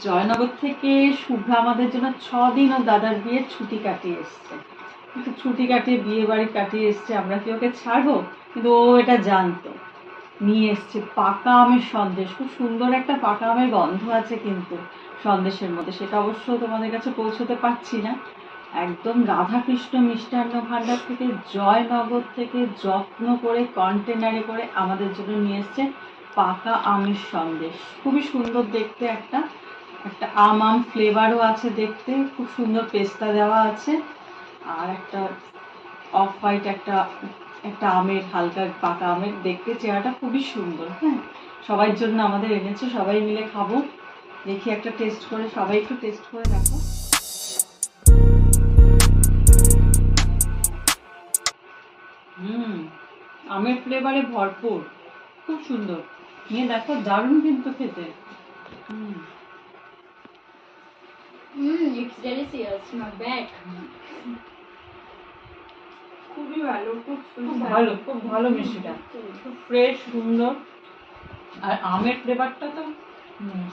জয়নগর থেকে শুভ্রা আমাদের জন্য 6 দিন ও দাদার বিয়ের ছুটি কাটিয়ে এসছে। কিন্তু ছুটি কাটিয়ে বিয়ে বাড়ি কাটিয়ে এসছে, আমরা কি ওকে ছাড়বো? কিন্তু ও এটা জানতো। নিয়ে এসছে পাকা আমের সন্দেশ, খুব সুন্দর একটা পাকা আমের গন্ধ আছে কিন্তু সন্দেশের মধ্যে, সেটা অবশ্য তোমাদের কাছে পৌঁছতে পারছি না। একদম রাধাকৃষ্ণ মিষ্টান্ন ভাণ্ডার থেকে জয়নগর থেকে যত্ন করে কন্টেনারে করে আমাদের জন্য নিয়ে এসছে পাকা আমের সন্দেশ। খুবই সুন্দর দেখতে, একটা একটা আম ফ্লেভারও আছে দেখতে, খুব সুন্দর পেস্তা দেওয়া আছে, আর একটা অফ হোয়াইট একটা একটা আমের, হালকা পাকা আমের দেখতে চেহারাটা খুবই সুন্দর। হ্যাঁ, সবার জন্য আমাদের এনেছে, সবাই মিলে খাবো। দেখি একটা টেস্ট করে, সবাই একটু টেস্ট করে দেখো। আমের ফ্লেভারে ভরপুর, খুব সুন্দর। নিয়ে দেখো, দারুণ কিন্তু খেতে। It's delicious, not bad. খুবই ভালো, খুব ভালো, খুব ভালো মিষ্টিটা, খুব ফ্রেশ, সুন্দর। আর আমের ফ্লেভারটা তো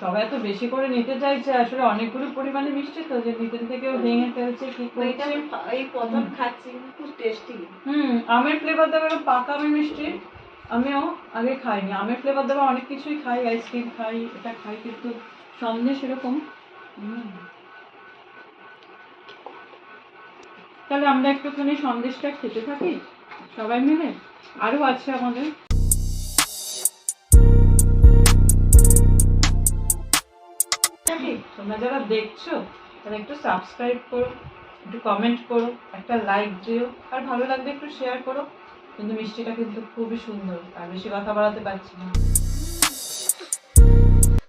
সবাই তো বেশি করে নিতে চাইছে, আসলে অনেকগুলো পরিমাণে মিষ্টি তো, যে নিজের থেকেও ভেঙে ফেলছে, কি করছে। এই প্রথম খাচ্ছি, খুব টেস্টি। আমের ফ্লেভার দেওয়া, পাকা আমের মিষ্টি আমিও আগে খাইনি। আমের ফ্লেভার দেওয়া অনেক কিছুই খাই, আইসক্রিম খাই, এটা খাই, কিন্তু সন্দেশ এরকম। তাহলে আমরা একটুখানি সন্দেশটা খেতে থাকি সবাই মিলে। আরো আছে আমাদের। তোমরা যারা দেখছো তারা একটু সাবস্ক্রাইব করো, একটু কমেন্ট করো, একটা লাইক দিও, আর ভালো লাগলে একটু শেয়ার করো। কিন্তু মিষ্টিটা কিন্তু খুবই সুন্দর, আর বেশি কথা বাড়াতে পারছি না।